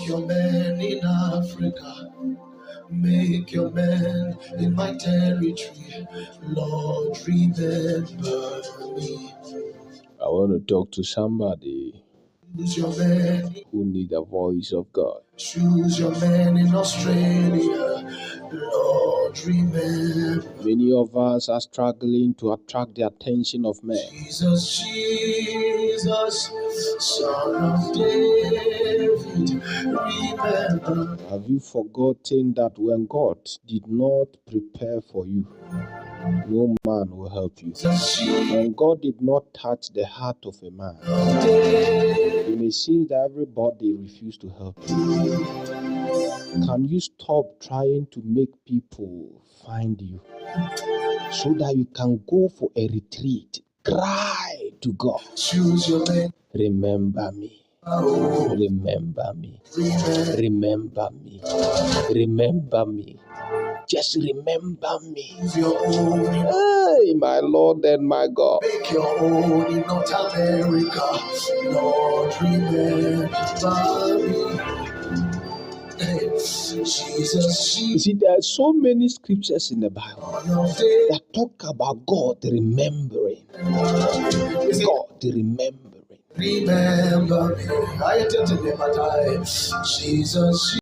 your man in Africa. Make your man in my territory. Lord, remember me. I want to talk to somebody who need the voice of God. Choose your man in Australia. Lord, remember. Many of us are struggling to attract the attention of men. Jesus, Jesus, Son of David, remember. Have you forgotten that when God did not prepare for you, no man will help you? When God did not touch the heart of a man, it may seem that everybody refused to help you. Can you stop trying to make people find you so that you can go for a retreat? Cry to God. Choose your man. Remember me. Remember me. Remember me. Remember me. Just remember me. Hey, my Lord and my God. Make your own in North America. Lord, remember me. Jesus. You see, there are so many scriptures in the Bible that talk about God remembering. God remembering. Remember me. I attended them at times. Jesus.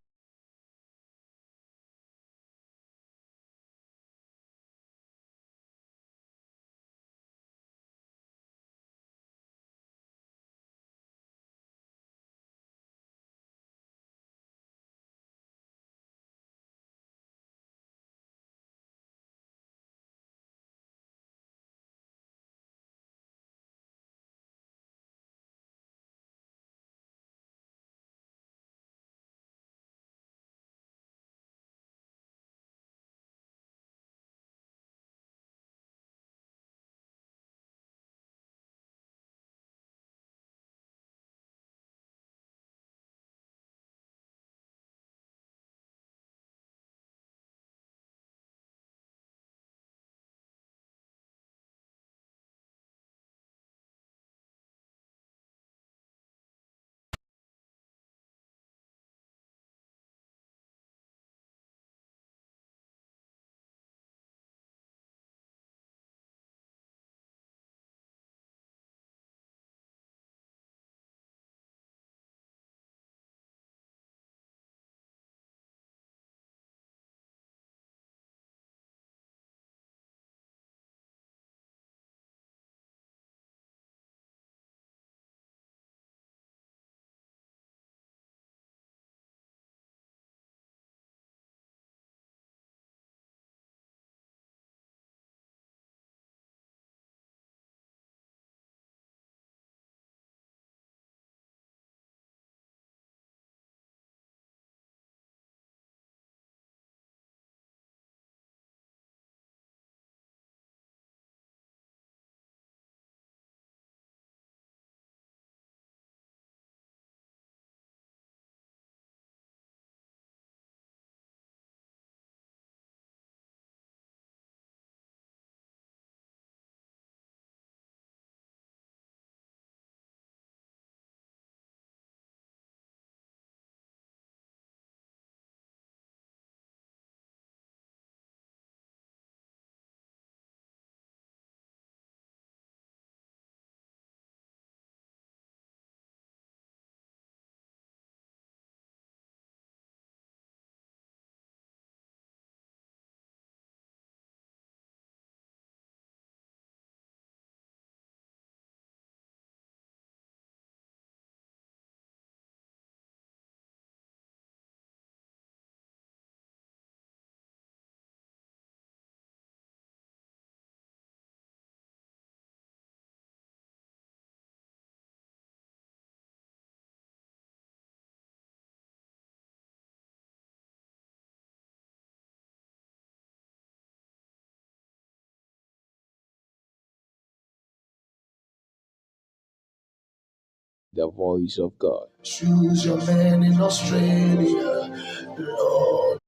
The voice of God. Choose your man in Australia, Lord.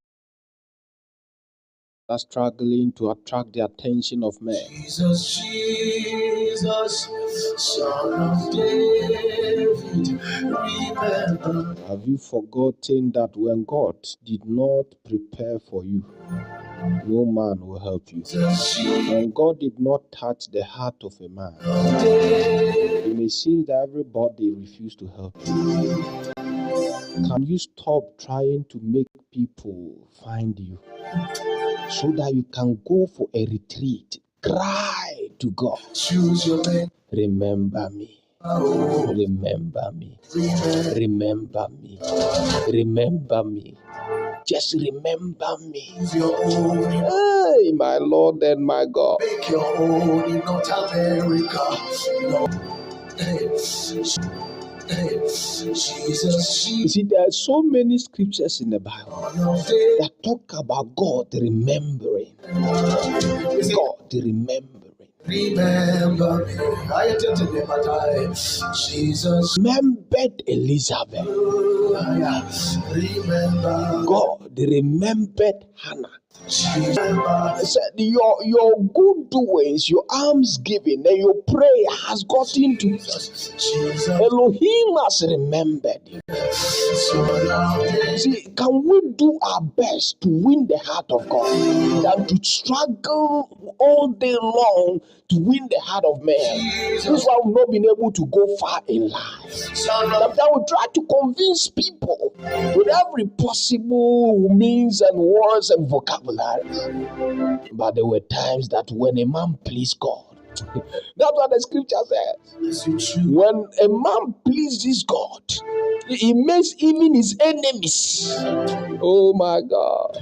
are struggling to attract the attention of men. Jesus, Jesus, Son of David, remember. Have you forgotten that when God did not prepare for you, no man will help you? When God did not touch the heart of a man, it may seem that everybody refused to help you. Can you stop trying to make people find you so that you can go for a retreat? Cry to God. Choose your man. Remember me. Remember me. Remember me. Remember me. Just remember me. Hey, my Lord and my God. Make your own in North America. Jesus. You see, there are so many scriptures in the Bible that talk about God remembering. God remembering. Remember me. Jesus remembered Elizabeth. Remember. God remembered Hannah. I said your good doings, your alms giving, and your prayer has gotten to Elohim has remembered you. See, can we do our best to win the heart of God than to struggle all day long to win the heart of man? This is why we've not been able to go far in life. Sometimes we try to convince people with every possible means and words and vocabulary. But there were times that when a man pleased God, that's what the scripture says. When a man pleases God, he makes even his enemies. Oh my God.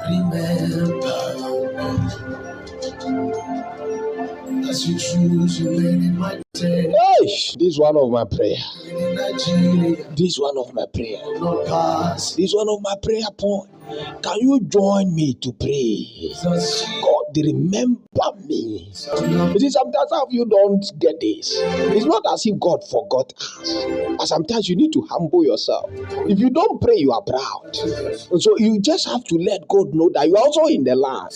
Remember, as you choose your lady in my day. Hey, this is one of my prayer. This is one of my prayer. This is one of my prayer point. Can you join me to pray? God, remember me. You see, sometimes you don't get this. It's not as if God forgot us. And sometimes you need to humble yourself. If you don't pray, you are proud. So you just have to let God know that you are also in the land.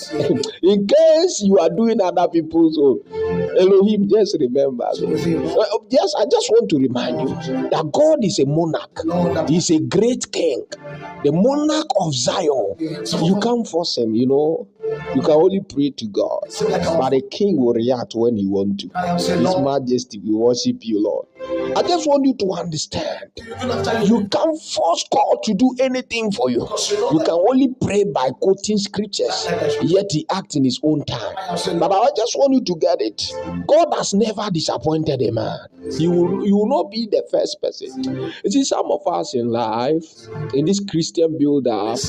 In case you are doing other people's own. Elohim, just remember. Yes, I just want to remind you that God is a monarch. He is a great king. The monarch of Zion. You can't force him, you know. You can only pray to God. But a king will react when he wants to. His Majesty, we worship you, Lord. I just want you to understand. You can't force God to do anything for you. You can only pray by quoting scriptures. Yet he acts in his own time. But I just want you to get it. God has never disappointed a man. You will not be the first person. You see, some of us in life, in this Christian build-up,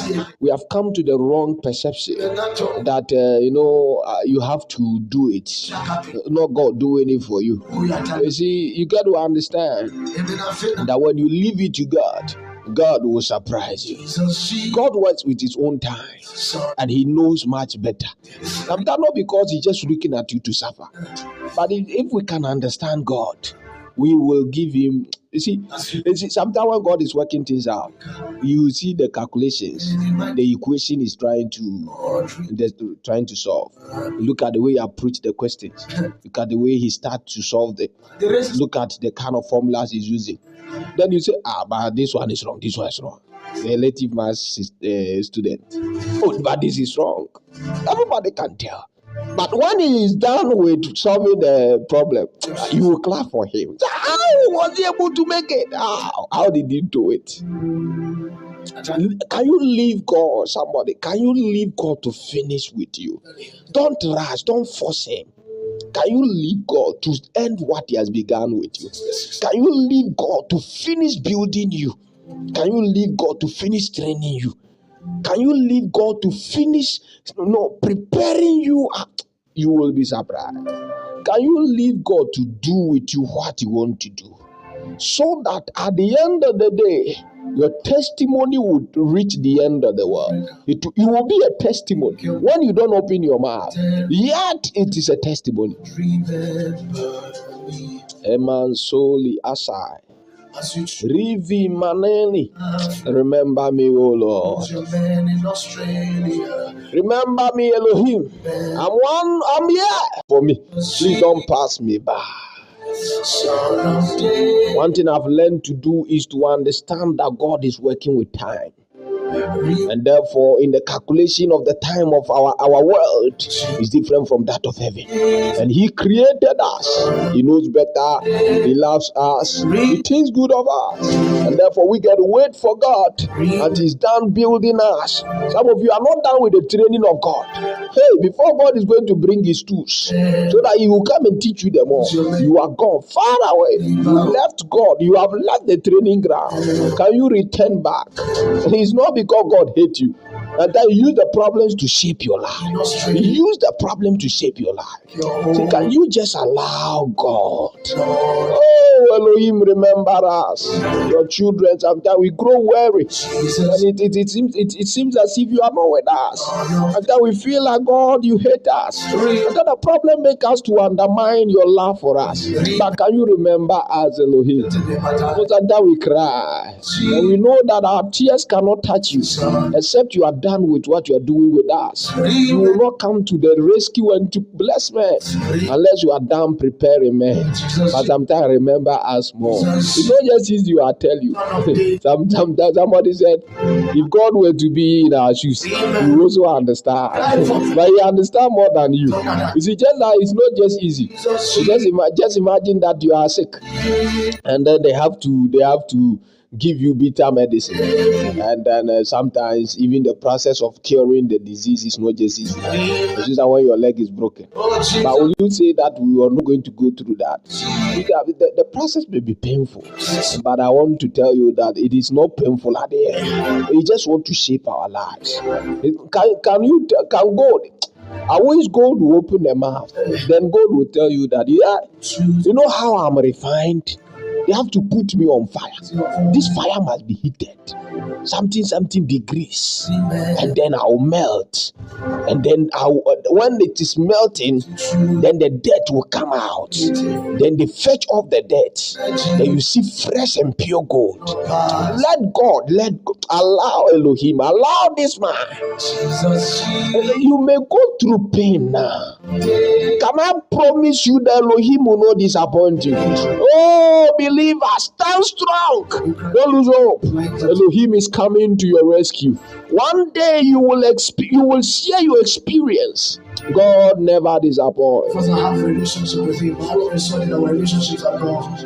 we have come to the wrong perception that you have to do it, not God doing it for you. You see, you got to understand that when you leave it to God, God will surprise you. God works with his own time, and he knows much better. That's not because he's just looking at you to suffer. But if we can understand God, we will give him. You see, sometimes when God is working things out, you see the calculations, the equation is trying to solve. Look at the way he approach the questions. Look at the way he starts to solve them. Look at the kind of formulas he's using. Then you say, but this one is wrong. This one is wrong. The relative mass student. Oh, but this is wrong. Everybody can tell. But when he is done with solving the problem, you will clap for him. How was he able to make it? How did he do it? Can you leave God, somebody? Can you leave God to finish with you? Don't rush. Don't force him. Can you leave God to end what he has begun with you? Can you leave God to finish building you? Can you leave God to finish training you? Can you leave God to finish preparing you? You will be surprised. Can you leave God to do with you what he wants to do? So that at the end of the day, your testimony would reach the end of the world. It will be a testimony. When you don't open your mouth, yet it is a testimony. Eman soli asai. Rivi Maneni. Remember me, O Lord. Remember me, Elohim. I'm here for me. Please don't pass me by. One thing I've learned to do is to understand that God is working with time. And therefore, in the calculation of the time of our world is different from that of heaven. And He created us. He knows better. He loves us. He thinks good of us. And therefore, we get to wait for God until He's done building us. Some of you are not done with the training of God. Hey, before God is going to bring His tools so that He will come and teach you them all, you are gone far away. You left God. You have left the training ground. Can you return back? It's not because God hates you. And then you use the problems to shape your life. You use the problem to shape your life. So can you just allow God? Oh, Elohim, remember us. Your children, sometimes we grow weary. And it seems as if you are not with us. And then we feel like, God, you hate us. And then the problem makes us to undermine your love for us. But can you remember us, Elohim? Because then we cry. And we know that our tears cannot touch you except you are done with what you are doing with us. You will not come to the rescue and to bless me unless you are done preparing me. But sometimes remember us more. It's not just easy, I tell you. Sometimes somebody said, if God were to be in our shoes, He will also understand. But He understands more than you. You see, just like it's not just easy. Just imagine that you are sick, and then they have to give you bitter medicine, and then sometimes even the process of curing the disease is not just easy. It's just that when your leg is broken. But will you say that we are not going to go through that? The process may be painful, but I want to tell you that it is not painful at the end. We just want to shape our lives. Can God? I wish God will open the mouth. Then God will tell you that, you know how I'm refined? They have to put me on fire. This fire must be heated. Something degrees. And then I'll melt. And then when it is melting, then the dirt will come out. Then they fetch off the dirt. Then you see fresh and pure gold. Let God, allow Elohim, allow this man. You may go through pain now. Can I promise you that Elohim will not disappoint you? Oh, believer, stand strong. Don't lose hope. Elohim is coming to your rescue. One day you will share your experience. God never disappoints. Because I have a relationship with Him. All of a sudden our relationships are gone.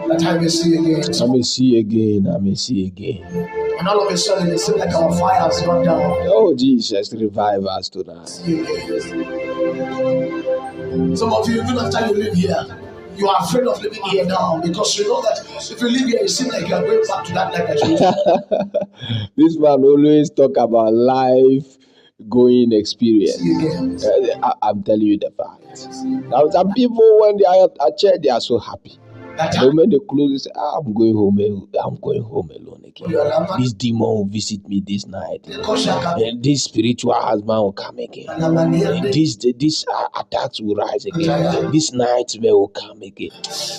That I may see again. I may see again. And all of a sudden it seems like our fire has gone down. Oh Jesus, revive us tonight. Some of you, even after you live here, you are afraid of living here now because you know that if you live here, it seems like you are going back to that life that you This man always talk about life going experience. I'm telling you the fact. Now some people, when they are at church, they are so happy. The moment they close, they say, I'm going home alone again. This demon will visit me this night. And this spiritual husband will come again. And these attacks will rise again. This nightmare will come again.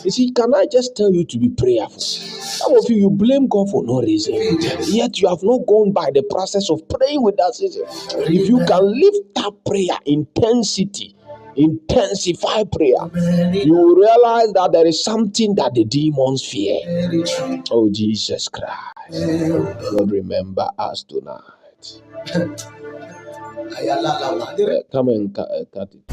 You see, can I just tell you to be prayerful? Some of you blame God for no reason. Yet you have not gone by the process of praying with that season. If you can lift up prayer intensify prayer, you will realize that there is something that the demons fear. Oh, Jesus Christ. Lord, remember us tonight. Come and cut it.